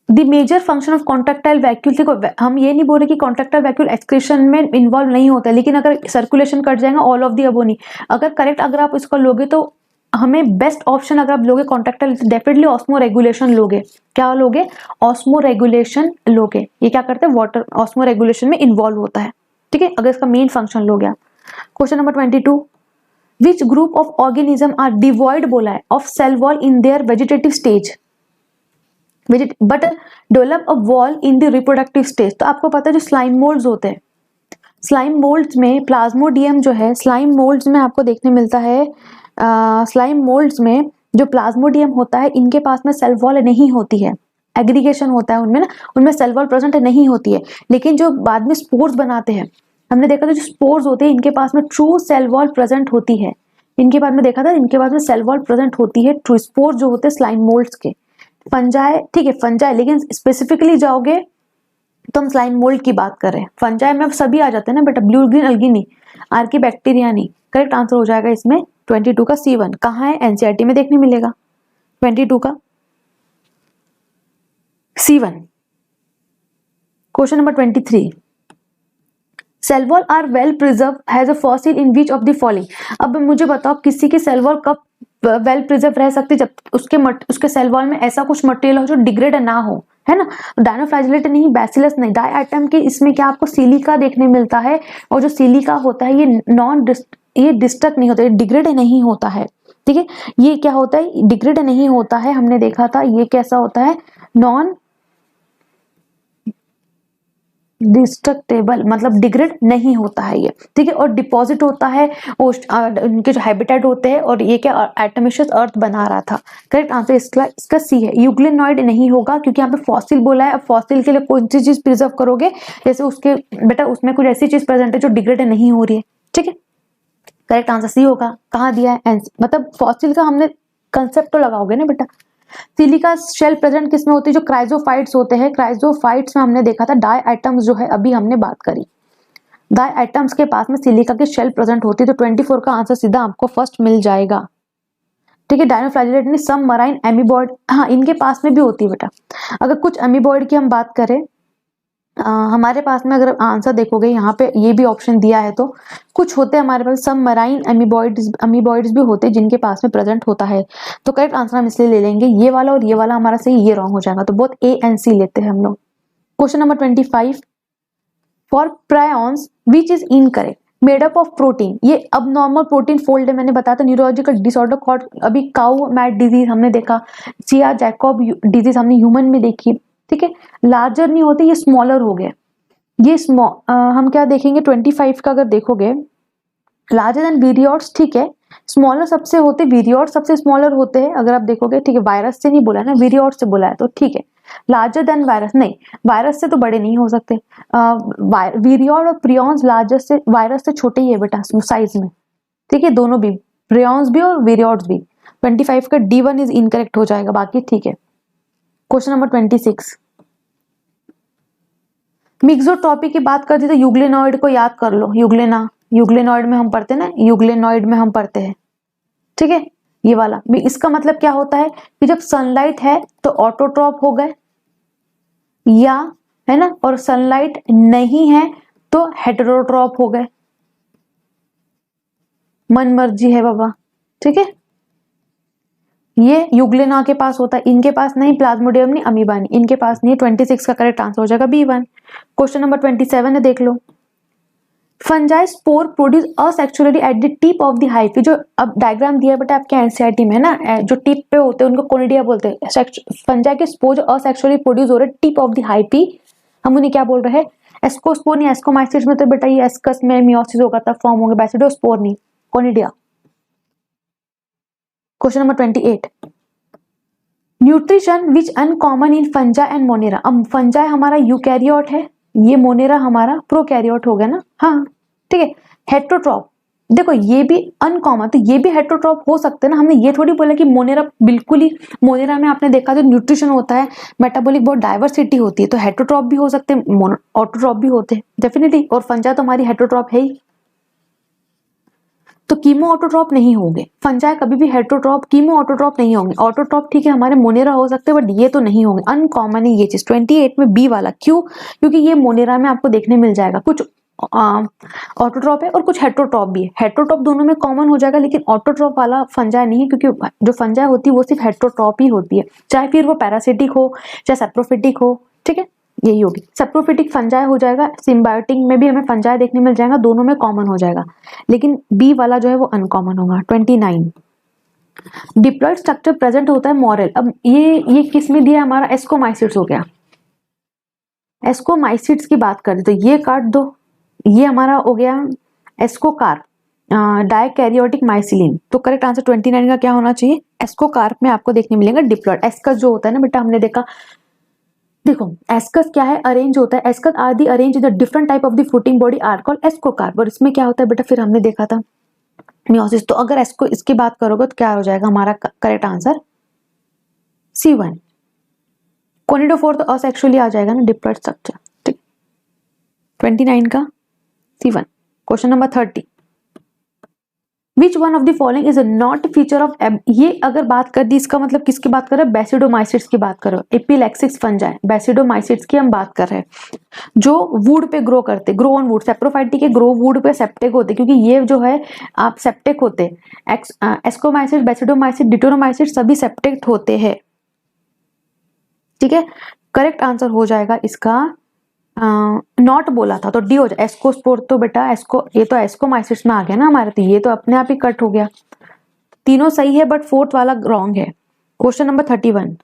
the major function of contractile vacuole. देखो हम ये नहीं बोल रहे कि कॉन्ट्रेक्टाइल वैक्यूल एक्सक्रीशन में इन्वॉल्व नहीं होता है, लेकिन अगर सर्कुलेशन कट जाएगा ऑल ऑफ दी अबो नहीं। अगर करेक्ट अगर आप इसको लोगे तो हमें बेस्ट ऑप्शन अगर आप लोगे कॉन्ट्रेक्टाइल डेफिनेटली ऑस्मो रेगुलेशन लोगे। क्या लोगे, ऑस्मो रेगुलेशन लोगे। ये क्या करते हैं वाटर ऑस्मो रेगुलेशन में इन्वॉल्व होता है। ठीक है, अगर इसका मेन फंक्शन लोगे आप। Question number 22, which group of organism are devoid बोला है of cell wall in their vegetative stage but develop a wall in the reproductive stage. तो आपको पता है जो स्लाइम मोल्ड्स होते हैं, स्लाइम मोल्ड्स में प्लाज्मोडियम जो है, स्लाइम मोल्ड्स में आपको देखने मिलता है, स्लाइम मोल्ड्स में जो प्लाज्मोडियम होता है इनके पास में सेल वॉल नहीं होती है, एग्रीगेशन होता है उनमें ना, उनमें सेल वॉल प्रेजेंट नहीं होती है। लेकिन जो बाद में स्पोर्स बनाते हैं, हमने देखा था जो स्पोर्स होते हैं इनके पास में ट्रू सेल वॉल प्रेजेंट होती है। इनके बाद में देखा था इनके पास में सेल वॉल प्रेजेंट होती है, ट्रू स्पोर्स जो होते हैं स्लाइम मोल्ड्स के। फंजाई, ठीक है फंजाई, लेकिन स्पेसिफिकली जाओगे तो हम स्लाइम मोल्ड की बात कर रहे हैं। फंजाई में अब सभी आ जाते हैं ना बेटा, ब्लू ग्रीन अलगी नहीं, आर्की बैक्टीरिया नहीं। करेक्ट आंसर हो जाएगा इसमें 22 का C1। कहाँ है, एनसीईआरटी में देखने मिलेगा 22 का C1. Question number 23. Cell wall are well preserved has a fossil in which of the following. अब मुझे बताओ किसी की सेल वॉल कब वेल प्रिजर्व रह सकती है, जब उसके सेल वॉल में ऐसा कुछ मटेरियल हो जो डिग्रेड ना हो, है ना। डायनोफ्लैजेलेट नहीं, बैसिलस नहीं, डाई आइटम के इसमें क्या आपको सिलिका देखने मिलता है, और जो सिलिका होता है ये डिस्ट्रक्ट नहीं होता है, डिग्रेड नहीं होता है, ठीक है। ये क्या होता है, डिग्रेड नहीं होता है, हमने देखा था। ये कैसा होता है, नॉन डिस्ट्रक्टेबल, मतलब डिग्रेड नहीं होता है ये, ठीक है। और डिपॉजिट होता है, उनके जो हैबिटेट होते हैं, और ये क्या एटमिशियस अर्थ बना रहा था। करेक्ट आंसर इसका सी है। यूग्लिनॉइड नहीं होगा क्योंकि यहाँ पे फॉसिल बोला है। अब फॉसिल के लिए कौन सी चीज प्रिजर्व करोगे, जैसे उसके बेटा उसमें कुछ ऐसी चीज प्रेजेंट है जो डिग्रेड नहीं हो रही है, ठीक है। करेक्ट आंसर सी होगा। कहाँ दिया है, मतलब फॉसिल का हमने कंसेप्ट तो लगाओगे ना बेटा। सिलिका शेल प्रेजेंट किसमें होती है, जो क्राइजोफाइट्स होते हैं। क्राइजोफाइट्स में हमने देखा था डाई आइटम्स जो है, अभी हमने बात करी, डाई आइटम्स के पास में सिलिका की शेल प्रेजेंट होती है। तो 24 का आंसर सीधा आपको फर्स्ट मिल जाएगा, ठीक है। डायनोफ्लैजेलेट में सब मराइन एमीबॉइड, हाँ इनके पास में भी होती है बेटा। अगर कुछ एमीबॉइड की हम बात करें, हमारे पास में अगर आंसर देखोगे यहाँ पे ये भी ऑप्शन दिया है, तो कुछ होते हैं हमारे पास सब मराइन एमीबॉइड्स भी होते हैं जिनके पास में प्रेजेंट होता है। तो करेक्ट आंसर हम इसलिए ले लेंगे ये वाला, और ये वाला हमारा सही, ये रॉन्ग हो जाएगा। तो बहुत ए एंड सी लेते हैं हम लोग। Question number 25, for prions which is incorrect, made up of protein. ये अब नॉर्मल प्रोटीन फोल्ड है, मैंने बताया था। न्यूरोलॉजिकल डिसऑर्डर कॉल्ड, अभी काउ मैट डिजीज हमने देखा, सिया जैकब डिजीज हमने ह्यूमन में देखी, ठीक है। लार्जर नहीं होते, ये स्मॉलर हो गए। ये हम क्या देखेंगे 25 का, अगर देखोगे लार्जर देन वीरियोट्स, ठीक है। स्मॉलर सबसे होते, वीरियोट सबसे स्मॉलर होते हैं अगर आप देखोगे, ठीक है। वायरस से नहीं बोला ना, वीरियोट से बोला है, तो ठीक है। लार्जर देन वायरस नहीं, वायरस से तो बड़े नहीं हो सकते। वीरियोट और प्रियॉन्स लार्जर से, वायरस से छोटे ही है बेटा साइज में, ठीक है। दोनों भी, प्रियॉन्स भी और वीरियोट्स भी। 25 का D1 इज इनकरेक्ट हो जाएगा, बाकी ठीक है। क्वेश्चन नंबर 26, मिक्सोट्रॉपी की बात करते तो यूग्लिनॉइड को याद कर लो। यूग्लिनॉइड में हम पढ़ते ना, यूग्लिनॉइड में हम पढ़ते हैं, ठीक है। ये वाला इसका मतलब क्या होता है कि जब सनलाइट है तो ऑटोट्रॉप हो गए, या है ना, और सनलाइट नहीं है तो हेटेरोट्रॉप हो गए। मन मर्जी है बाबा, ठीक है। ये यूग्लिना के पास होता है, इनके पास नहीं। प्लाज्मोडियम नहीं, अमीबा नहीं, इनके पास नहीं है। 26 का करेक्ट आंसर हो जाएगा B1। क्वेश्चन नंबर 27 है, देख लो। Fungi spore produce asexually at the tip of the hyphae. जो अब डायग्राम दिया है बेटा आपके एनसीईआरटी में है ना, जो टिप पे होते हैं उनको कोनिडिया बोलते हैं। फंजाई के स्पोर जो असेक्सुअली प्रोड्यूस हो रहे टिप ऑफ द हाइफी, हम उन्हें क्या बोल रहे हैं, एस्कोस्पोर नहीं। एस्कोमाइसिस में तो बेटा ये एस्कस में मियोसिस होगा तब फॉर्म होंगे, बैसिडोस्पोर नहीं, conidia. Question number 28, nutrition which uncommon in फंजा and Monera. अब फंजा हमारा यूकैरियोट है, ये मोनेरा हमारा प्रोकैरियोट हो गया ना, हाँ ठीक है। हेट्रोट्रॉप, देखो ये भी अनकॉमन, तो ये भी हेट्रोट्रॉप हो सकते हैं ना। हमने ये थोड़ी बोला कि मोनेरा बिल्कुल ही, मोनेरा में आपने देखा जो न्यूट्रिशन होता है, मेटाबॉलिक बहुत डाइवर्सिटी होती है, तो हेट्रोट्रॉप भी हो सकते हैं, ऑटोट्रॉप भी होते हैं डेफिनेटली। और फंजा तो हमारी हेट्रोट्रॉप है ही, तो कीमो ऑटोट्रॉप नहीं होंगे। फंजाई कभी भी हेट्रोट्रॉप, कीमो ऑटोट्रॉप नहीं होंगे। ऑटोट्रॉप ठीक है हमारे मोनेरा हो सकते हैं, बट ये तो नहीं होंगे, अनकॉमन है ये चीज। 28 में बी वाला, क्यों, क्योंकि ये मोनेरा में आपको देखने मिल जाएगा। कुछ ऑटोट्रॉप है और कुछ हेट्रोट्रॉप भी है। हेट्रोट्रॉप दोनों में कॉमन हो जाएगा, लेकिन ऑटोट्रॉप वाला फंजाई नहीं है, क्योंकि जो फंजाई होती है वो सिर्फ हेट्रोट्रॉप ही होती है, चाहे फिर वो पैरासिटिक हो चाहे सेप्रोफिटिक हो, ठीक है। यही होगी, सेप्रोफिटिक फंजाई हो जाएगा, सिम्बायोटिक में भी हमें फंजाई देखने मिल जाएगा, दोनों में कॉमन हो जाएगा, लेकिन बी वाला जो है वो अनकॉमन होगा। 29, डिप्लॉयड स्ट्रक्चर प्रेजेंट होता है मॉरल। अब ये किस में दिया, हमारा एस्कोमाइसिट्स हो गया। एस्कोमाइसिट्स की बात करें तो ये काट दो, ये हमारा हो गया एस्कोकार्प, डाइकैरियोटिक माइसिलिन। तो करेक्ट आंसर 29 का क्या होना चाहिए, एस्कोकार्प में आपको देखने मिलेगा डिप्लॉयड। एस्कस जो होता है ना बेटा, हमने देखा, देखो एस्कस क्या है, अरेंज होता है। Ascus are the arrange in the different type of the fruiting body are called ascocarp. और इसमें क्या होता है बेटा, फिर हमने देखा था मियोसिस। तो अगर एस्को इसकी बात करोगे तो क्या हो जाएगा हमारा करेक्ट आंसर C1। कोनिडोफोर तो असेक्सुअली आ जाएगा ना, डिप्लॉयड स्ट्रक्चर, ठीक। 29 का C1। Question number 30, which one of the following is not feature of, ये अगर बात कर दी इसका मतलब किसकी बात कर रहे हैं, बेसिडोमाइसिट्स की बात कर रहे हो, एपिलेक्सिस फंजाई, बेसिडोमाइसिट्स की हम बात कर रहे हैं, जो वुड पे ग्रो करते, ग्रो ऑन वुड, सेप्रोफाइटी के ग्रो वुड पे सेप्टिक होते, क्योंकि ये जो है आप सेप्टिक होते, एस्कोमाइसिट, बेसिडोमाइसिट, डिटोरोमाइसिट सभी सेप्टिक होते हैं। ठीक है, करेक्ट आंसर हो जाएगा इसका नॉट बोला था तो डी हो जाए। एस्कोस्पोर तो बेटा एस्को, ये तो एस्कोमाइसिट्स में आ गया ना हमारे, तो ये तो अपने आप ही कट हो गया। तीनों सही है बट फोर्थ वाला रॉन्ग है। Question number 31,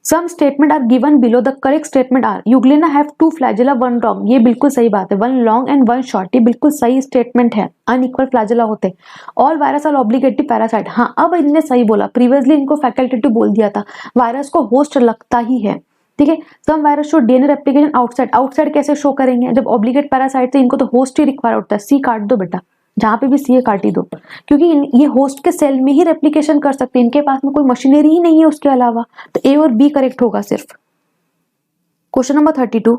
some statement are given below, the correct statement are euglena have 2 flagella 1 long, ये बिल्कुल सही बात है, 1 लॉन्ग एंड 1 शॉर्ट, ये बिल्कुल सही स्टेटमेंट है। अनइक्वल फ्लैजेला होते, all virus are obligatory parasite, हाँ अब इनने सही बोला, प्रीवियसली इनको फैकल्टेटिव बोल दिया था, वायरस को होस्ट लगता ही है। ठीक है, some virus show DNA replication outside, outside कैसे शो करेंगे, जब ऑब्लिगेट पैरासाइट है इनको तो होस्ट ही रिक्वायर होता है। सी काट दो बेटा, जहां पे भी सी है काट ही दो, क्योंकि ये होस्ट के सेल में ही रेप्लिकेशन कर सकते हैं, इनके पास में कोई मशीनरी ही नहीं है उसके अलावा, तो ए और बी करेक्ट होगा सिर्फ। Question number 32,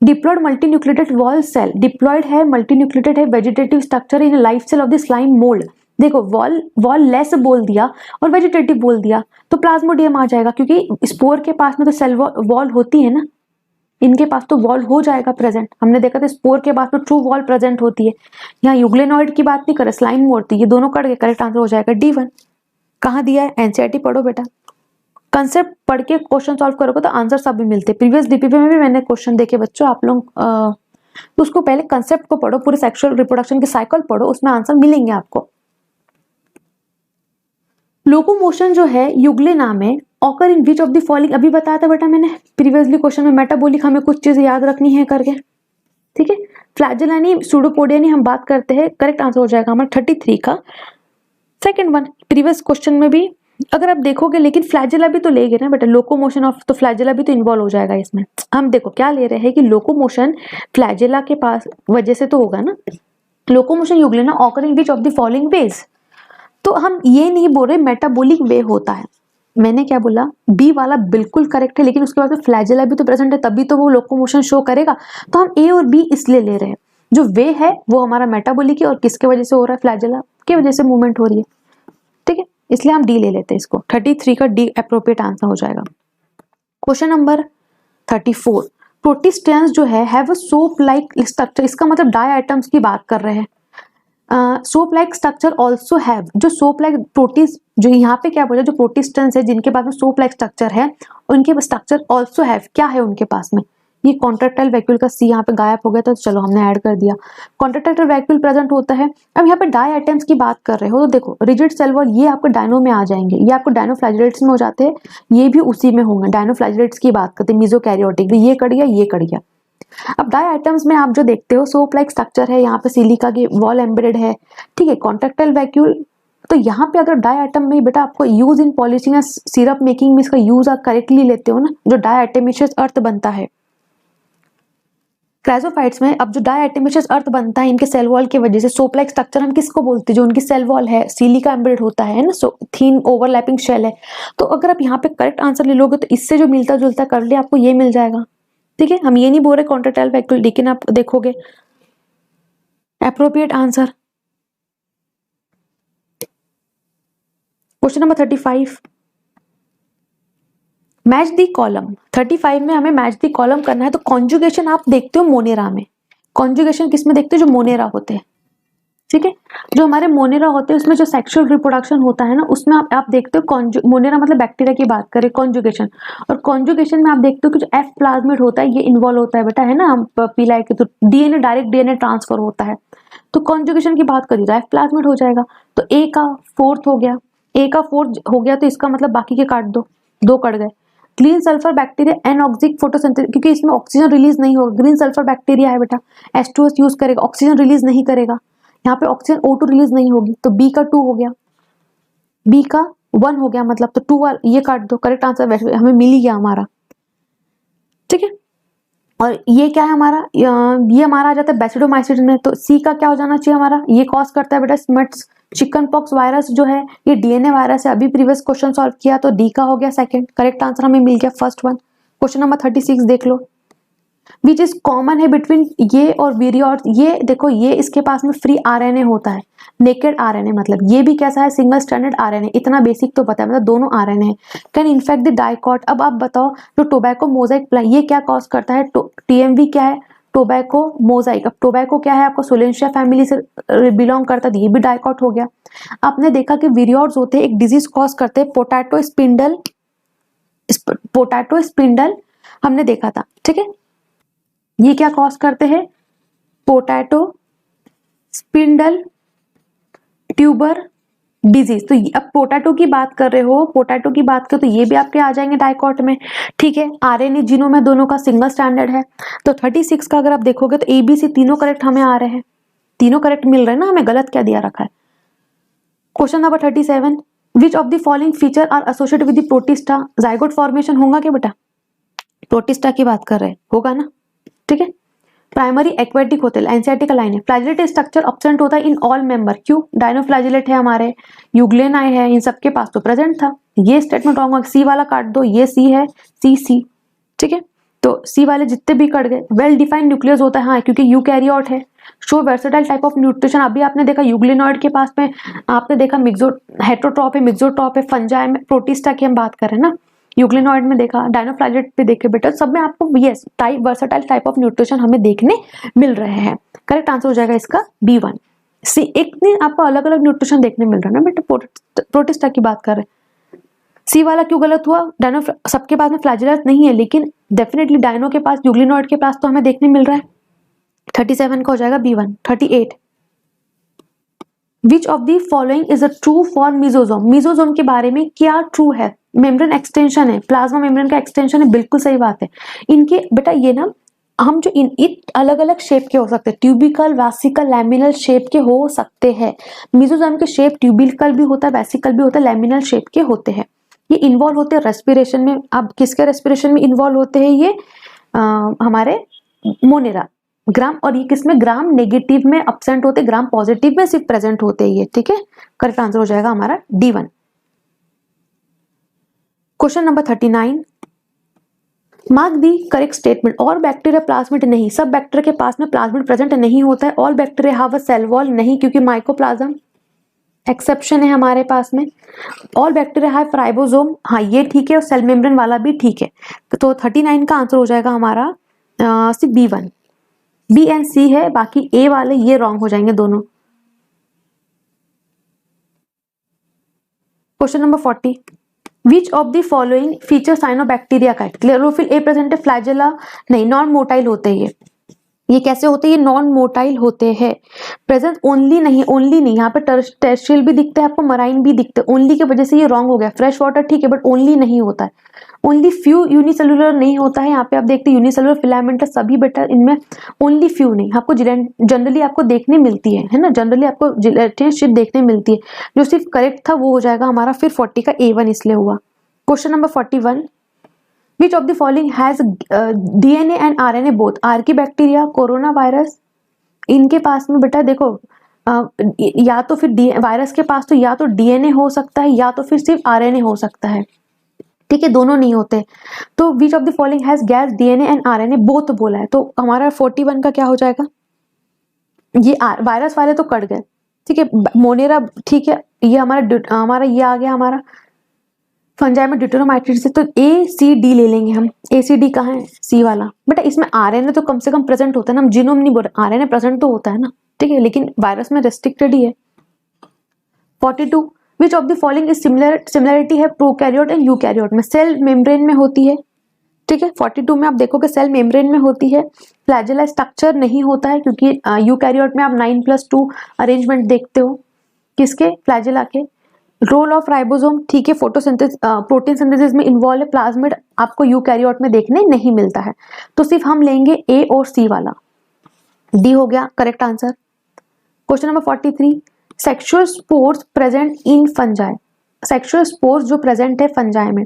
diploid multinucleated wall cell, diploid है, मल्टीन्यूक्लिएटेड है, vegetative structure in life cell of the slime mould. देखो वॉल लेस बोल दिया और वेजिटेटिव बोल दिया तो प्लाज्मोडियम आ जाएगा, क्योंकि स्पोर के पास में तो सेल वॉल होती है ना, इनके पास तो वॉल हो जाएगा प्रेजेंट। हमने देखा था स्पोर के पास में ट्रू वॉल प्रेजेंट होती है, यहाँ यूग्लेनॉइड की बात नहीं करे, स्लाइम होती है, ये दोनों कट गए, करेक्ट आंसर हो जाएगा D1। कहाँ दिया है, एनसीईआरटी पढ़ो बेटा, कंसेप्ट पढ़ के क्वेश्चन सॉल्व करोगे तो आंसर सब भी मिलते। प्रीवियस डीपीपी में भी मैंने क्वेश्चन देखे बच्चों, आप लोग तो उसको पहले कंसेप्ट को पढ़ो, पूरे सेक्सुअल रिप्रोडक्शन के साइकिल पढ़ो, उसमें आंसर मिलेंगे आपको। लोकोमोशन जो है यूग्लिना में occur in which of the following, अभी बताया था बेटा मैंने प्रीवियसली क्वेश्चन में, मेटाबॉलिक हमें कुछ चीजें याद रखनी है करके। ठीक है, फ्लैजेला नहीं सूडोपोडिया नहीं हम बात करते हैं, करेक्ट आंसर हो जाएगा हमारा 33 का सेकंड वन। प्रीवियस क्वेश्चन में भी अगर आप देखोगे, लेकिन फ्लैजेला भी तो ले गए ना बेटा, लोकोमोशन ऑफ, तो फ्लैजेला भी तो इन्वॉल्व हो जाएगा इसमें। हम देखो क्या ले रहे हैं कि लोकोमोशन फ्लैजेला के पास वजह से तो होगा ना, locomotion Euglena occur in which of the following veg, तो हम ये नहीं बोल रहे मेटाबॉलिक वे होता है, मैंने क्या बोला, बी वाला बिल्कुल करेक्ट है, लेकिन उसके बाद फ्लैजेला भी तो प्रेजेंट है, तभी तो वो लोकोमोशन शो करेगा, तो हम ए और बी इसलिए ले रहे हैं। जो वे है वो हमारा मेटाबॉलिक है, और किसके वजह से हो रहा है, फ्लैजेला की वजह से मूवमेंट हो रही है। ठीक है, इसलिए हम डी ले लेते हैं इसको, 33 का डी अप्रोप्रिएट आंसर हो जाएगा। क्वेश्चन नंबर 34, प्रोटिस्टेंस जो है have a soap like structure, इसका मतलब डाई आइटम्स की बात कर रहे हैं। Soap like structure also have, जो सोप लाइक प्रोटीज, जो यहाँ पे क्या बोला, जो प्रोटिस्टेंस है जिनके पास में सोप लाइक स्ट्रक्चर है, उनके स्ट्रक्चर ऑल्सो हैव, क्या है उनके पास में, ये कॉन्ट्रैक्टाइल वैक्यूल का सी यहाँ पे गायब हो गया था, तो चलो हमने ऐड कर दिया, कॉन्ट्रैक्टाइल वैक्यूल प्रेजेंट होता है। अब यहाँ पे डाई आइटम्स की बात कर रहे हो तो देखो रिजिड सेल वॉल, ये आपको डायनो में आ जाएंगे, ये आपको डायनोफ्लैजेलेट्स में हो जाते हैं, ये भी उसी में होंगे, डायनोफ्लैजेलेट्स की बात करते हैं, मीजोकैरियोटिक, ये कट गया, ये कट गया। अब डाई आइटम्स में आप जो देखते हो सोप लाइक स्ट्रक्चर है, यहाँ पे सिलिका की वॉल एम्बेडेड है, ठीक है, कॉन्ट्रैक्टाइल वैक्यूल, तो यहाँ पे अगर डाई आइटम में बेटा आपको यूज इन पॉलिशिंग या सिरप मेकिंग में इसका यूज आप करेक्टली लेते हो ना, जो डाई आइटमेशियस अर्थ बनता है क्राइजोफाइट्स में, अब जो डाई आइटमेशियस अर्थ बनता है इनके सेल वॉल की वजह से, सोप लाइक स्ट्रक्चर हम किसको बोलते हैं, जो उनकी सेल वॉल है, सिलिका एम्बेडेड होता है ना, सो थीन ओवरलैपिंग शेल है। तो अगर आप यहाँ पे करेक्ट आंसर ले लोगे तो इससे जो मिलता जुलता कर ले आपको ये मिल जाएगा। ठीक है, हम ये नहीं बोल रहे कॉन्ट्रैक्टाइल वैक्यूल, लेकिन आप देखोगे appropriate answer. Question number 35, match the column, 35 में हमें मैच दी कॉलम करना है, तो कॉन्जुगेशन आप देखते हो मोनेरा में, कॉन्जुगेशन किस में देखते हो, जो मोनेरा होते हैं। ठीक है, जो हमारे मोनेरा होते हैं उसमें जो सेक्सुअल रिप्रोडक्शन होता है ना, उसमें आप देखते हो मोनेरा मतलब बैक्टीरिया की बात करें, कॉन्जुगेशन, और कॉन्जुगेशन में आप देखते हो कि जो एफ प्लाज्मिड होता है ये इन्वॉल्व होता है बेटा, है ना, हम पीला के तो डीएनए डायरेक्ट डीएनए ट्रांसफर होता है, तो कॉन्जुगेशन की बात करिए तो एफ प्लाज्मिड हो जाएगा, तो ए का फोर्थ हो गया, ए का फोर्थ हो गया, तो इसका मतलब बाकी के काट दो, दो कट गए। ग्रीन सल्फर बैक्टीरिया एनऑक्सिक फोटोसिंथेसिस, क्योंकि इसमें ऑक्सीजन रिलीज नहीं होगा, ग्रीन सल्फर बैक्टीरिया है बेटा, H2S यूज करेगा, ऑक्सीजन रिलीज नहीं करेगा, यहाँ पे ऑक्सीजन O2 रिलीज नहीं होगी, तो बी का 2 हो गया, बी का 1 हो गया, मतलब तो 2 ये काट दो, करेक्ट आंसर हमें मिल ही गया हमारा। ठीक है, और ये क्या है हमारा, ये हमारा आ जाता है बेसिडोमाइसिस में, तो सी का क्या हो जाना चाहिए हमारा, ये कॉज करता है बेटा स्मिट्स, चिकन पॉक्स वायरस जो है ये डीएनए वायरस है, अभी प्रीवियस क्वेश्चन सॉल्व किया तो डी का हो गया सेकंड, करेक्ट आंसर हमें मिल गया फर्स्ट वन। क्वेश्चन नंबर 36 देख लो, विच इज कॉमन है बिटवीन ये और वीरियोट्स। ये देखो, ये इसके पास में फ्री आरएनए होता है, नेकेड आरएनए, मतलब ये भी कैसा है, सिंगल स्ट्रैंडेड आरएनए। इतना बेसिक तो पता है, मतलब दोनों RNA can infect the dicot. अब आप बताओ, जो टोबैको मोजाइक प्लांट, ये क्या कॉज करता है, टीएमवी क्या है, टोबैको मोजाइक। अब टोबैको क्या है, आपको सोलेंशिया फैमिली से बिलोंग करता है, ये भी डाइकॉट हो गया। आपने देखा कि वीरियोट्स होते हैं, एक डिजीज कॉज करते हैं, पोटैटो स्पिंडल हमने देखा था, ठीक है। ये क्या कॉज करते हैं, पोटैटो स्पिंडल ट्यूबर डिजीज। तो अब पोटैटो की बात कर रहे हो, पोटैटो की बात करो तो ये भी आपके आ जाएंगे डाइकॉट में, ठीक है। आरएनए जीनोम में दोनों का सिंगल स्टैंडर्ड है। तो 36 का अगर आप देखोगे तो ABC तीनों करेक्ट हमें आ रहे हैं, तीनों करेक्ट मिल रहे हैं ना, हमें गलत क्या दिया रखा है। Question number 37, which of the following feature are associated with the protista. Zygote formation होगा क्या बेटा, प्रोटिस्टा की बात कर रहे हैं, होगा ना, ठीक है। प्राइमरी एक्वेटिक होते हैं, एनसीईआरटी का लाइन है। फ्लैजिलेट स्ट्रक्चर एब्सेंट होता है इन ऑल मेंबर, क्यों, डायनोफ्लैजिलेट है हमारे, यूग्लेनाई है, इन सबके पास तो प्रेजेंट था। ये स्टेटमेंट रॉन्ग, सी वाला काट दो, ये सी है, सी, ठीक है। तो सी वाले जितने भी कट गए। वेल डिफाइंड न्यूक्लियस होता है, हाँ, क्योंकि यूकैरियोट है। Show versatile type of nutrition, अभी आपने देखा यूग्लिनॉइड के पास में आपने देखा हेटरोट्रॉप है, मिक्सोट्रॉप है, फंजाई में, प्रोटिस्टा की हम बात करें ना, यूग्लिनॉइड में देखा, डायनोफ्लैजिलेट पे देखे बेटा, सब में आपको yes type versatile type of nutrition हमें देखने मिल रहे हैं। करेक्ट आंसर हो जाएगा इसका B1। सी, एक दिन आपको अलग अलग न्यूट्रिशन देखने मिल रहा है ना बेटा, प्रोटिस्टा की बात कर रहे हैं। सी वाला क्यों गलत हुआ, डायनो सबके पास में फ्लैजिलस नहीं है, लेकिन डेफिनेटली डायनो के पास, यूग्लिनॉइड के पास तो हमें देखने मिल रहा है। 37 का हो जाएगा B1। 38, which of the following is a true for mesosome. Mesosome के बारे में क्या ट्रू है, मेम्ब्रेन एक्सटेंशन है, प्लाज्मा मेम्ब्रेन का एक्सटेंशन है, बिल्कुल सही बात है। इनके बेटा ये ना, हम जो अलग अलग शेप के हो सकते हैं, ट्यूबिकल, वैसिकल, लैमिनल शेप के हो सकते हैं। मीजोजोम के शेप ट्यूबिकल भी होता है, वैसिकल भी होता है, लैमिनल शेप के होते हैं। ये इन्वॉल्व होते हैं रेस्पिरेशन में। अब किसके रेस्पिरेशन में इन्वॉल्व होते हैं, ये हमारे मोनेरा ग्राम, और ये किसमें, ग्राम नेगेटिव में अब्सेंट होते, ग्राम पॉजिटिव में सिर्फ प्रेजेंट होते हैं ये, ठीक है। करेक्ट आंसर हो जाएगा हमारा D1। Question number 39, mark the correct statement. All bacteria plasmid नहीं, सब बैक्टीरिया के पास में प्लाज्मिड प्रेजेंट नहीं होता है। All bacteria have a cell wall नहीं, क्योंकि माइकोप्लाज्म एक्सेप्शन है हमारे पास में। ऑल बैक्टीरिया हैव राइबोसोम, हाँ ये ठीक है, और सेल मेम्ब्रेन वाला भी ठीक है। तो 39 का आंसर हो जाएगा हमारा B1। B एंड C है, बाकी A वाले ये रॉन्ग हो जाएंगे दोनों। Question number 40, which of the following feature cyanobacteria का, क्लोरोफिल ए प्रेजेंट है, फ्लैजेला नहीं, नॉन मोटाइल होते हैं ये कैसे होते हैं, ये नॉन मोटाइल होते हैं। प्रेजेंस ओनली नहीं, ओनली नहीं, यहाँ पे टेरेस्ट्रियल भी दिखते हैं आपको, मराइन भी दिखते हैं, ओनली की वजह से ये रॉन्ग हो गया। फ्रेश वाटर ठीक है, बट ओनली नहीं होता है। ओनली फ्यू यूनिसेलुलर नहीं होता है, यहाँ पे आप देखते हैं यूनिसेलुलर फिलामेंटस सभी बेटा, इनमें ओनली फ्यू नहीं, आपको जनरली आपको देखने मिलती है ना, जनरली आपको जिलेटिन शीट देखने मिलती है। जो सिर्फ करेक्ट था वो हो जाएगा हमारा फिर 40 का A1 इसलिए हुआ। Question number 41, which of the following has DNA and RNA both. Archie bacteria, corona virus, इनके पास में बेटा देखो या तो फिर वायरस के पास तो या तो DNA हो सकता है या तो फिर सिर्फ RNA हो सकता है, ठीक है, दोनों नहीं होते। तो विच of the following has gas DNA and RNA both बोला है, तो हमारा 41 का क्या हो जाएगा, ये वायरस वाले तो कट गए, ठीक है, मोनेरा ठीक है, ये हमारा ये आ गया हमारा फंजाई में ड्यूटेरोमाइटिस से, तो ACD ले लेंगे हम। ACD कहाँ है, C वाला बेटा, इसमें RNA तो कम से कम प्रेजेंट होता है ना, हम जीनोम नहीं बोल रहे, RNA प्रेजेंट तो होता है ना, ठीक है, लेकिन वायरस में रेस्ट्रिक्टेड ही है। 42, विच of the following is similarity है प्रोकैरियोट एंड यूकैरियोट में, सेल मेम्ब्रेन में होती है, ठीक है। 42 में आप देखोगे सेल मेम्ब्रेन में होती है, फ्लैजेला स्ट्रक्चर नहीं होता है, क्योंकि यूकैरियोट में आप 9+2 अरेंजमेंट देखते हो, किसके, फ्लैजेला के। रोल ऑफ राइबोसोम ठीक है, फोटोसिंथेसिस प्रोटीन सिंथेसिस में इन्वॉल्व है, प्लाज्मिड आपको यूकैरियोट में देखने नहीं मिलता है, तो सिर्फ हम लेंगे A और C वाला। D हो गया correct answer. Question number 43, sexual spores present in fungi. Sexual spores जो प्रेजेंट है फंजाई में,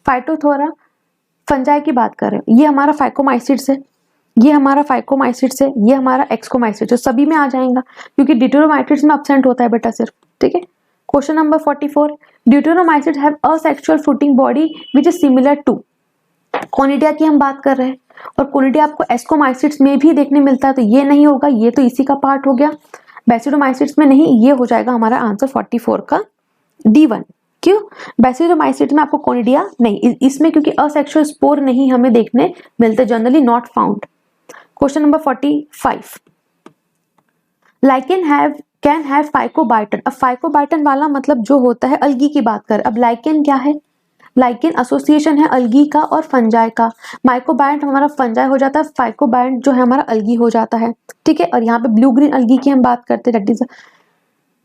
फाइटोथोरा फंजाई की बात कर रहे हैं, ये हमारा फाइकोमाइसिड्स है, ये हमारा फाइकोमाइसिड्स है, ये हमारा एक्सकोमाइसिड्स है, सभी में आ जाएगा क्योंकि ड्यूटेरोमाइसिड्स में अब्सेंट होता है बेटा सिर्फ, ठीक है। Question number 44, deuteromycetes have asexual fruiting body which is similar to. Conidia की हम बात कर रहे हैं, और कोनिडिया आपको एस्कोमाइसिट्स में भी देखने मिलता है, तो ये नहीं होगा, ये तो इसी का पार्ट हो गया। बैसिडोमाइसिट्स में नहीं, ये हो जाएगा हमारा आंसर 44 का D1। क्यों? बैसिडोमाइसिट्स में आपको कोनिडिया नहीं, इसमें क्योंकि असेक्सुअल स्पोर नहीं हमें देखने मिलते, generally not found. Question number 45, lichen can have phycobiont. अब फाइकोबायटन वाला मतलब जो होता है अलगी की बात कर। अब लाइकेन क्या है? लाइकेन एसोसिएशन है अलगी का और फंजाई का। माइकोबायंट हमारा फंजाई हो जाता है, फाइकोबायंट जो है हमारा अलगी हो जाता है, ठीक है। और यहाँ पे ब्लू ग्रीन अलगी की हम बात करते हैं, दैट इज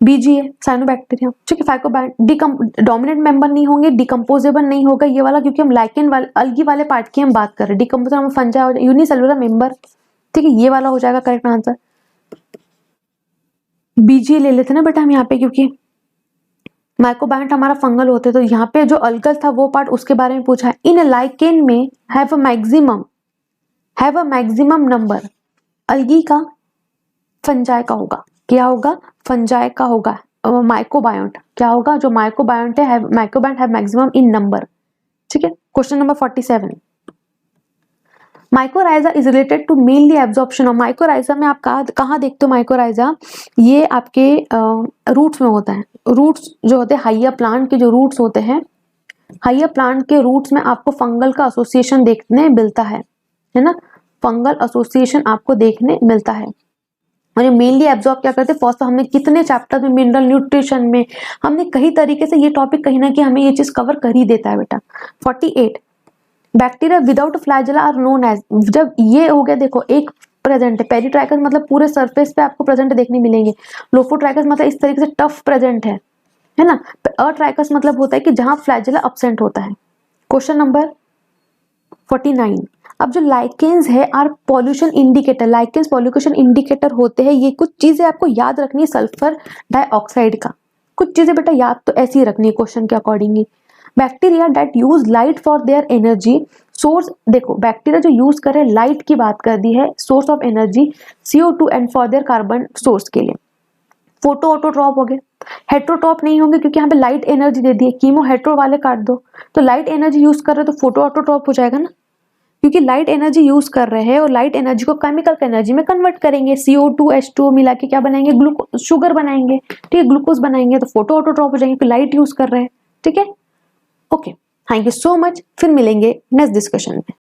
BGA साइनोबैक्टीरिया, ठीक है। फाइकोबायंट डोमिनेंट मेंबर नहीं होंगे, डिकम्पोजेबल नहीं होगा ये वाला, क्योंकि हम लाइकेन वाले अलगी वाले पार्ट की हम बात कर रहे हैं। डिकम्पोजर हम फंजाई और यूनिसेलुलर मेंबर, ठीक है, ये वाला हो जाएगा करेक्ट आंसर। BGA ले लेते ना बेटा हम यहाँ पे, क्योंकि माइकोबायंट हमारा फंगल होते हैं, तो यहाँ पे जो अलगल था वो पार्ट उसके बारे में पूछा है। इन लाइकेन में हैव अ मैक्सिमम नंबर, अलगी का फंजाई का होगा, क्या होगा? फंजाई का होगा। माइकोबायोंट क्या होगा? जो माइकोबायोंट है, mycobiont have maximum in number, ठीक है। Question number 47, mycorrhiza is related to mainly absorption of. Mycorrhiza में आप कहाँ देखते हो माइकोराइजा? ये आपके रूट्स में होता है। रूट्स जो होते हैं हाइयर प्लांट के, जो रूट्स होते हैं हाइयर प्लांट के रूट्स में आपको फंगल का एसोसिएशन देखने मिलता है ना। फंगल एसोसिएशन आपको देखने मिलता है। और ये मेनली एब्जॉर्ब क्या करते हैं? फर्स्ट हमने कितने चैप्टर में, मिनरल न्यूट्रिशन में हमने कई तरीके से ये टॉपिक कहीं ना कहीं हमें ये चीज कवर कर ही देता है बेटा। 48, bacteria without flagella are known as. जब ये हो गया, देखो एक प्रेजेंट है, पेरिट्राइकस मतलब पूरे सरफेस पे आपको प्रेजेंट देखने मिलेंगे। लोफोट्राइकस मतलब इस तरीके से टफ प्रेजेंट है ना। अट्राइकस मतलब होता है कि जहां फ्लैजेला अब्सेंट होता है। क्वेश्चन नंबर 49, अब जो लाइकेंस है are pollution indicator. Lichens pollution indicator होते हैं। ये कुछ चीजें आपको याद रखनी है सल्फर डाइऑक्साइड का, कुछ चीजें बेटा याद तो ऐसी ही रखनी है क्वेश्चन के accordingly. Bacteria that use light for their energy source. देखो बैक्टीरिया जो यूज कर रहे हैं, लाइट की बात कर दी है, source of energy CO2 and for their carbon source के लिए। फोटो ऑटोट्रॉप हो गए, हेट्रोट्रॉप नहीं होंगे क्योंकि यहाँ पे लाइट एनर्जी दे दी है। कीमो हेट्रो वाले काट दो, तो लाइट एनर्जी यूज कर रहे हो तो फोटो ऑटोट्रॉप हो जाएगा ना, क्योंकि लाइट एनर्जी यूज कर रहे हैं और लाइट एनर्जी को केमिकल एनर्जी में कन्वर्ट करेंगे। CO2 H2O मिला के क्या बनाएंगे? ग्लूकोज, शुगर बनाएंगे, ठीक है, ग्लूकोज बनाएंगे, तो फोटो ऑटोट्रॉप हो जाएंगे, लाइट यूज कर रहे हैं, ठीक है। Okay, thank you so much, फिर मिलेंगे नेक्स्ट डिस्कशन में।